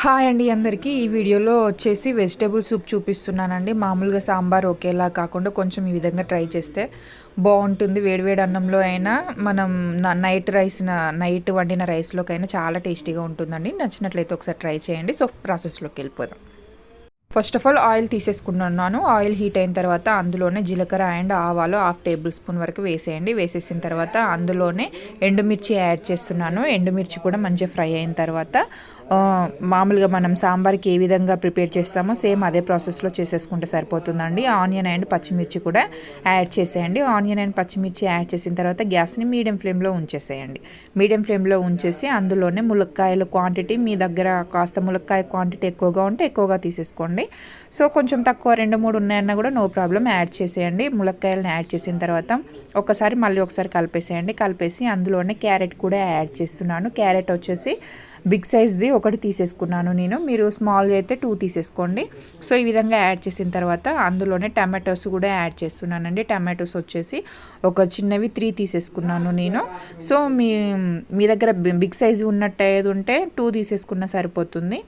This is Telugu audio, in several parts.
హాయ్ అండి అందరికీ. ఈ వీడియోలో వచ్చేసి వెజిటేబుల్ సూప్ చూపిస్తున్నానండి. మామూలుగా సాంబార్ ఒకేలా కాకుండా కొంచెం ఈ విధంగా ట్రై చేస్తే బాగుంటుంది. వేడివేడి అన్నంలో అయినా మనం నైట్ వండిన రైస్లోకైనా చాలా టేస్టీగా ఉంటుందండి. నచ్చినట్లయితే ఒకసారి ట్రై చేయండి. సో ప్రాసెస్లోకి వెళ్ళిపోదాం. ఫస్ట్ ఆఫ్ ఆల్ ఆయిల్ తీసేసుకున్నాను. ఆయిల్ హీట్ అయిన తర్వాత అందులోనే జీలకర్ర అండ్ ఆవాలు 1/2 టేబుల్ స్పూన్ వరకు వేసేయండి. వేసేసిన తర్వాత అందులోనే ఎండుమిర్చి యాడ్ చేస్తున్నాను. ఎండుమిర్చి కూడా మంచిగా ఫ్రై అయిన తర్వాత మామూలుగా మనం సాంబార్కి ఏ విధంగా ప్రిపేర్ చేస్తామో సేమ్ అదే ప్రాసెస్లో చేసేసుకుంటే సరిపోతుందండి. ఆనియన్ అండ్ పచ్చిమిర్చి కూడా యాడ్ చేసేయండి. ఆనియన్ అండ్ పచ్చిమిర్చి యాడ్ చేసిన తర్వాత గ్యాస్ని మీడియం ఫ్లేమ్లో ఉంచేసేయండి. మీడియం ఫ్లేమ్లో ఉంచేసి అందులోనే ములక్కాయల క్వాంటిటీ మీ దగ్గర కాస్త ములక్కాయ క్వాంటిటీ ఎక్కువగా ఉంటే ఎక్కువగా తీసేసుకోండి. సో కొంచెం తక్కువ 2-3 ఉన్నాయన్నా కూడా నో ప్రాబ్లం యాడ్ చేసేయండి. ములక్కాయలను యాడ్ చేసిన తర్వాత మళ్ళీ ఒకసారి కలిపేసేయండి. కలిపేసి అందులోనే క్యారెట్ కూడా యాడ్ చేస్తున్నాను. క్యారెట్ వచ్చేసి బిగ్ సైజ్ది ఒకటి తీసేసుకున్నాను నేను. మీరు స్మాల్గా అయితే 2 తీసేసుకోండి. సో ఈ విధంగా యాడ్ చేసిన తర్వాత అందులోనే టమాటోస్ కూడా యాడ్ చేస్తున్నానండి. టమాటోస్ వచ్చేసి ఒక చిన్నవి 3 తీసేసుకున్నాను నేను. సో మీ దగ్గర బిగ్ సైజు ఉన్నట్టు ఏది ఉంటే 2 తీసేసుకున్నా సరిపోతుంది.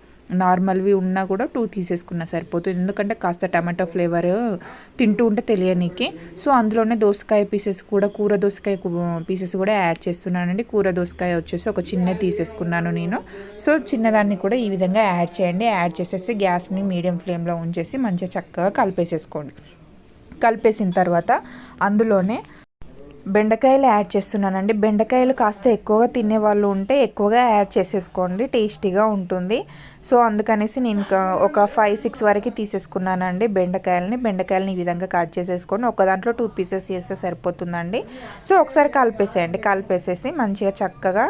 నార్మల్వి ఉన్నా కూడా 2 తీసేసుకున్నా సరిపోతుంది. ఎందుకంటే కాస్త టమాటో ఫ్లేవర్ తింటూ ఉంటే తెలియనీకి. సో అందులోనే దోసకాయ పీసెస్ కూడా కూర దోసకాయ పీసెస్ కూడా యాడ్ చేస్తున్నానండి. కూర దోసకాయ వచ్చేసి ఒక చిన్న తీసేసుకున్నాను నేను. సో చిన్నదాన్ని కూడా ఈ విధంగా యాడ్ చేయండి. యాడ్ చేసేసి గ్యాస్ని మీడియం ఫ్లేమ్లో ఉంచేసి మంచిగా చక్కగా కలిపేసేసుకోండి. కలిపేసిన తర్వాత అందులోనే బెండకాయలు యాడ్ చేస్తున్నానండి. బెండకాయలు కాస్త ఎక్కువగా తినేవాళ్ళు ఉంటే ఎక్కువగా యాడ్ చేసేసుకోండి, టేస్టీగా ఉంటుంది. సో అందుకనేసి నేను ఒక 5-6 వరకు తీసేసుకున్నానండి బెండకాయలని ఈ విధంగా కట్ చేసేసుకొని ఒక దాంట్లో 2 పీసెస్ చేస్తే సరిపోతుందండి. సో ఒకసారి కలిపేసేయండి. కలిపేసేసి మంచిగా చక్కగా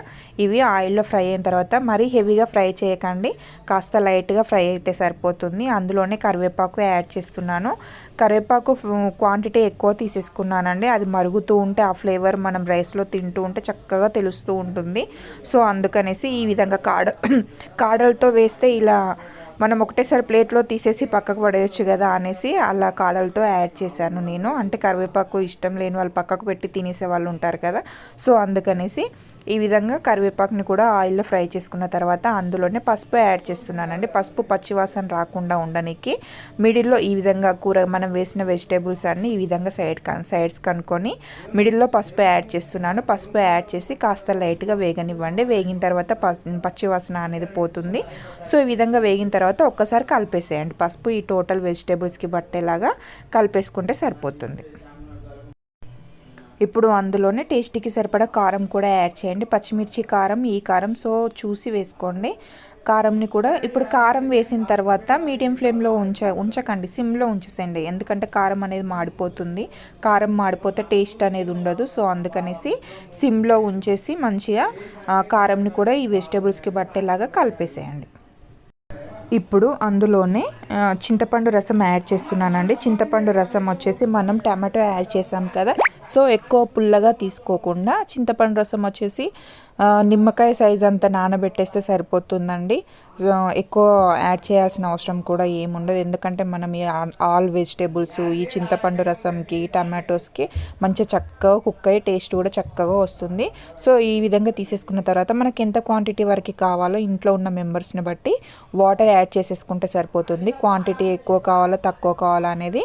ఇవి ఆయిల్లో ఫ్రై అయిన తర్వాత మరీ హెవీగా ఫ్రై చేయకండి, కాస్త లైట్గా ఫ్రై అయితే సరిపోతుంది. అందులోనే కరివేపాకు యాడ్ చేస్తున్నాను. కరివేపాకు క్వాంటిటీ ఎక్కువ తీసేసుకున్నానండి. అది మరుగుతూ ఉంటే ఆ ఫ్లేవర్ మనం రైస్లో తింటూ ఉంటే చక్కగా తెలుస్తూ ఉంటుంది. సో అందుకనేసి ఈ విధంగా కాడలతో వేస్తే ఇలా మనం ఒకటేసారి ప్లేట్లో తీసేసి పక్కకు పడేయచ్చు కదా అనేసి అలా కాడలతో యాడ్ చేశాను నేను. అంటే కరివేపాకు ఇష్టం లేని వాళ్ళు పక్కకు పెట్టి తినేసే వాళ్ళు ఉంటారు కదా. సో అందుకనేసి ఈ విధంగా కరివేపాకుని కూడా ఆయిల్లో ఫ్రై చేసుకున్న తర్వాత అందులోనే పసుపు యాడ్ చేస్తున్నానండి. పసుపు పచ్చివాసన రాకుండా ఉండడానికి మిడిల్లో ఈ విధంగా మనం వేసిన వెజిటేబుల్స్ అన్నీ ఈ విధంగా సైడ్స్ కనుక్కొని మిడిల్లో పసుపు యాడ్ చేస్తున్నాను. పసుపు యాడ్ చేసి కాస్త లైట్గా వేగనివ్వండి. వేగిన తర్వాత పచ్చివాసన అనేది పోతుంది. సో ఈ విధంగా వేగిన తర్వాత ఒక్కసారి కలిపేసేయండి. పసుపు ఈ టోటల్ వెజిటేబుల్స్కి పట్టేలాగా కలిపేసుకుంటే సరిపోతుంది. ఇప్పుడు అందులోనే టేస్టీకి సరిపడా కారం కూడా యాడ్ చేయండి. పచ్చిమిర్చి కారం, ఈ కారం సో చూసి వేసుకోండి. కారంని కూడా ఇప్పుడు కారం వేసిన తర్వాత మీడియం ఫ్లేమ్లో ఉంచకండి, సిమ్లో ఉంచేసేయండి. ఎందుకంటే కారం అనేది మాడిపోతుంది. కారం మాడిపోతే టేస్ట్ అనేది ఉండదు. సో అందుకనేసి సిమ్లో ఉంచేసి మంచిగా కారంని కూడా ఈ వెజిటేబుల్స్కి పట్టేలాగా కలిపేసేయండి. ఇప్పుడు అందులోనే చింతపండు రసం యాడ్ చేస్తున్నానండి. చింతపండు రసం వచ్చేసి మనం టమాటో యాడ్ చేసాం కదా, సో ఎక్కువ పుల్లగా తీసుకోకుండా చింతపండు రసం వచ్చేసి నిమ్మకాయ సైజ్ అంతా నానబెట్టేస్తే సరిపోతుందండి. ఎక్కువ యాడ్ చేయాల్సిన అవసరం కూడా ఏముండదు. ఎందుకంటే మనం ఈ ఆల్ వెజిటేబుల్స్ ఈ చింతపండు రసంకి టమాటోస్కి మంచిగా చక్కగా కుక్ అయ్యి టేస్ట్ కూడా చక్కగా వస్తుంది. సో ఈ విధంగా తీసేసుకున్న తర్వాత మనకి ఎంత క్వాంటిటీ వరకు కావాలో ఇంట్లో ఉన్న మెంబర్స్ని బట్టి వాటర్ యాడ్ చేసేసుకుంటే సరిపోతుంది. క్వాంటిటీ ఎక్కువ కావాలా తక్కువ కావాలా అనేది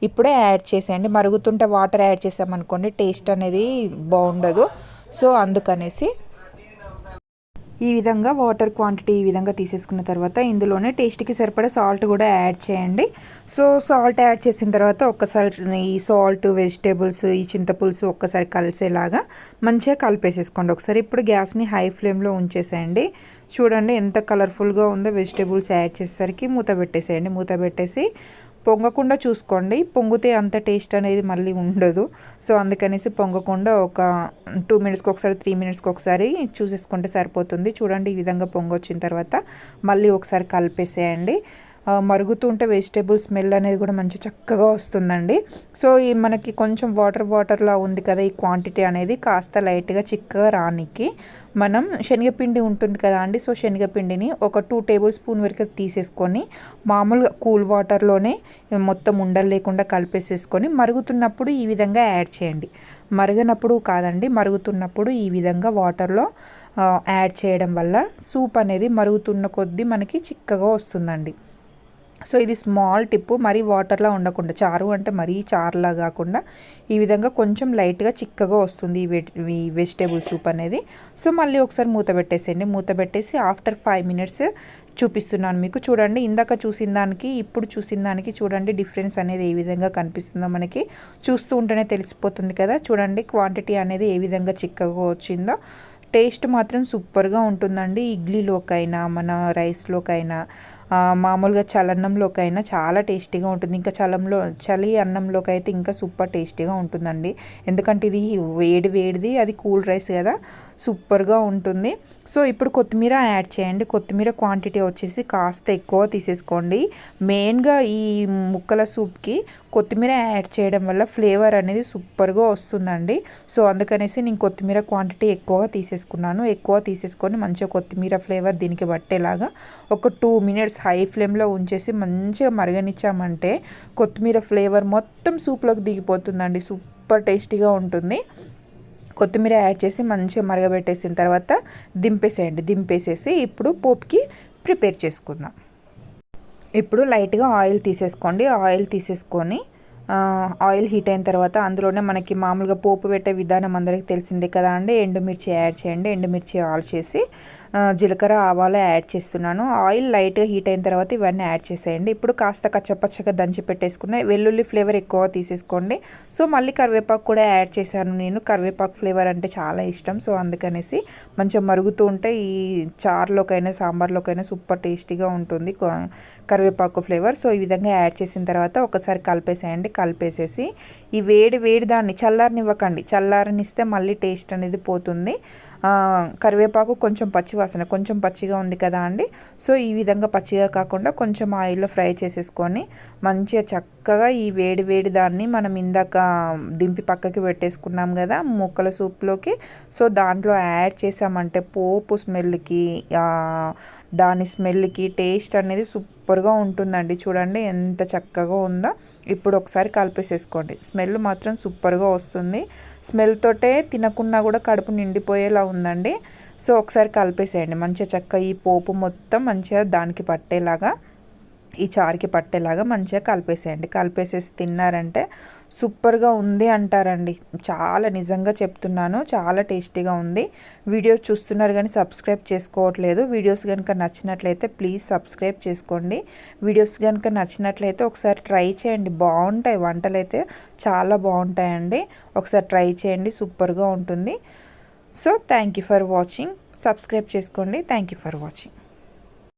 ఇప్పుడే యాడ్ చేసేయండి. మరుగుతుంటే వాటర్ యాడ్ చేసామనుకోండి టేస్ట్ అనేది బాగుండదు. సో అందుకనేసి ఈ విధంగా వాటర్ క్వాంటిటీ ఈ విధంగా తీసేసుకున్న తర్వాత ఇందులోనే టేస్ట్కి సరిపడా సాల్ట్ కూడా యాడ్ చేయండి. సో సాల్ట్ యాడ్ చేసిన తర్వాత ఒక్కసారి ఈ సాల్ట్ వెజిటేబుల్స్ ఈ చింతపులుసు ఒక్కసారి కలిసేలాగా మంచిగా కలిపేసేసుకోండి ఒకసారి. ఇప్పుడు గ్యాస్ని హై ఫ్లేమ్లో ఉంచేసేయండి. చూడండి ఎంత కలర్ఫుల్గా ఉందో. వెజిటేబుల్స్ యాడ్ చేసేసరికి మూత పెట్టేసేయండి. మూత పెట్టేసి పొంగకుండా చూసుకోండి. పొంగితే అంత టేస్ట్ అనేది మళ్ళీ ఉండదు. సో అందుకనేసి పొంగకుండా ఒక 2 మినిట్స్కి ఒకసారి 3 మినిట్స్కి ఒకసారి చూసేసుకుంటే సరిపోతుంది. చూడండి ఈ విధంగా పొంగొచ్చిన తర్వాత మళ్ళీ ఒకసారి కలిపేసేయండి. మరుగుతుంటే వెజిటేబుల్ స్మెల్ అనేది కూడా మంచి చక్కగా వస్తుందండి. సో ఈ మనకి కొంచెం వాటర్లా ఉంది కదా, ఈ క్వాంటిటీ అనేది కాస్త లైట్గా చిక్కగా రానికి మనం శనగపిండి ఉంటుంది కదా అండి. సో శనగపిండిని ఒక 2 టేబుల్ స్పూన్ వరకు తీసేసుకొని మామూలుగా కూల్ వాటర్లోనే మొత్తం ఉండలు లేకుండా కలిపేసేసుకొని మరుగుతున్నప్పుడు ఈ విధంగా యాడ్ చేయండి. మరగనప్పుడు కాదండి, మరుగుతున్నప్పుడు ఈ విధంగా వాటర్లో యాడ్ చేయడం వల్ల సూప్ అనేది మరుగుతున్న కొద్దీ మనకి చిక్కగా వస్తుందండి. సో ఇది స్మాల్ టిప్పు, మరీ వాటర్లా ఉండకుండా, చారు అంటే మరీ చారులా కాకుండా ఈ విధంగా కొంచెం లైట్గా చిక్కగా వస్తుంది ఈ వెజిటేబుల్ సూప్ అనేది. సో మళ్ళీ ఒకసారి మూత పెట్టేసేయండి. మూత పెట్టేసి ఆఫ్టర్ 5 మినిట్స్ చూపిస్తున్నాను మీకు. చూడండి, ఇందాక చూసిన దానికి ఇప్పుడు చూసిన దానికి చూడండి డిఫరెన్స్ అనేది ఏ విధంగా కనిపిస్తుందో మనకి చూస్తూ ఉంటేనే తెలిసిపోతుంది కదా. చూడండి క్వాంటిటీ అనేది ఏ విధంగా చిక్కగా వచ్చిందో. టేస్ట్ మాత్రం సూపర్గా ఉంటుందండి. ఇడ్లీలోకైనా మన రైస్లోకైనా మామూలుగా చలన్నంలోకైనా చాలా టేస్టీగా ఉంటుంది. ఇంకా చలి అన్నంలోకి అయితే ఇంకా సూపర్ టేస్టీగా ఉంటుందండి. ఎందుకంటే ఇది వేడిది, అది కూల్ రైస్ కదా, సూపర్గా ఉంటుంది. సో ఇప్పుడు కొత్తిమీర యాడ్ చేయండి. కొత్తిమీర క్వాంటిటీ వచ్చేసి కాస్త ఎక్కువ తీసేసుకోండి. మెయిన్గా ఈ ముక్కల సూప్కి కొత్తిమీర యాడ్ చేయడం వల్ల ఫ్లేవర్ అనేది సూపర్గా వస్తుందండి. సో అందుకనేసి నేను కొత్తిమీర క్వాంటిటీ ఎక్కువగా తీసేసుకొని మంచిగా కొత్తిమీర ఫ్లేవర్ దీనికి పట్టేలాగా ఒక 2 మినిట్స్ హై ఫ్లేమ్లో ఉంచేసి మంచిగా మరగనిచ్చామంటే కొత్తిమీర ఫ్లేవర్ మొత్తం సూప్లోకి దిగిపోతుందండి. సూపర్ టేస్టీగా ఉంటుంది. కొత్తిమీర యాడ్ చేసి మంచిగా మరగబెట్టేసిన తర్వాత దింపేసేసి ఇప్పుడు పోపుకి ప్రిపేర్ చేసుకుందాం. ఇప్పుడు లైట్గా ఆయిల్ తీసేసుకోండి. ఆయిల్ హీట్ అయిన తర్వాత అందులోనే మనకి మామూలుగా పోపు పెట్టే విధానం అందరికీ తెలిసిందే కదా అండి. ఎండుమిర్చి యాడ్ చేయండి. ఎండుమిర్చి ఆల్ చేసి జీలకర్ర ఆవాలు యాడ్ చేస్తున్నాను. ఆయిల్ లైట్గా హీట్ అయిన తర్వాత ఇవన్నీ యాడ్ చేసేయండి. ఇప్పుడు కాస్త కచ్చపచ్చగా దంచి పెట్టేసుకున్న వెల్లుల్లి ఫ్లేవర్ ఎక్కువ తీసేసుకోండి. సో మళ్ళీ కరివేపాకు కూడా యాడ్ చేశాను నేను. కరివేపాకు ఫ్లేవర్ అంటే చాలా ఇష్టం. సో అందుకనేసి మంచిగా మరుగుతూ ఉంటే ఈ చారులోకైనా సాంబార్లోకైనా సూపర్ టేస్టీగా ఉంటుంది కరివేపాకు ఫ్లేవర్. సో ఈ విధంగా యాడ్ చేసిన తర్వాత ఒకసారి కలిపేసేయండి. కలిపేసేసి ఈ వేడి దాన్ని చల్లారనివ్వకండి. చల్లారనిస్తే మళ్ళీ టేస్ట్ అనేది పోతుంది. కరివేపాకు కొంచెం పచ్చిగా ఉంది కదా అండి. సో ఈ విధంగా పచ్చిగా కాకుండా కొంచెం ఆయిల్లో ఫ్రై చేసేసుకొని మంచిగా చక్కగా ఈ వేడి దాన్ని మనం ఇందాక దింపి పక్కకి పెట్టేసుకున్నాం కదా ముక్కల సూప్లోకి. సో దాంట్లో యాడ్ చేసామంటే పోపు స్మెల్కి దాని స్మెల్కి టేస్ట్ అనేది సూపర్గా ఉంటుందండి. చూడండి ఎంత చక్కగా ఉందో. ఇప్పుడు ఒకసారి కలిపేసేసుకోండి. స్మెల్ మాత్రం సూపర్గా వస్తుంది. స్మెల్ తోటే తినకున్నా కూడా కడుపు నిండిపోయేలా ఉందండి. సో ఒకసారి కలిపేసేయండి. మంచిగా చక్కగా ఈ పోపు మొత్తం మంచిగా దానికి పట్టేలాగా, ఈ చారుకి పట్టేలాగా మంచిగా కలిపేసేయండి. కలిపేసేసి తిన్నారంటే సూపర్గా ఉంది అంటారండి. చాలా నిజంగా చెప్తున్నాను, చాలా టేస్టీగా ఉంది. వీడియోస్ చూస్తున్నారు కానీ సబ్స్క్రైబ్ చేసుకోవట్లేదు. వీడియోస్ కనుక నచ్చినట్లయితే ప్లీజ్ సబ్స్క్రైబ్ చేసుకోండి. వీడియోస్ కనుక నచ్చినట్లయితే ఒకసారి ట్రై చేయండి. బాగుంటాయి వంటలు అయితే, చాలా బాగుంటాయండి. ఒకసారి ట్రై చేయండి, సూపర్గా ఉంటుంది. So thank you for watching. Subscribe చేసుకోండి. Thank you for watching.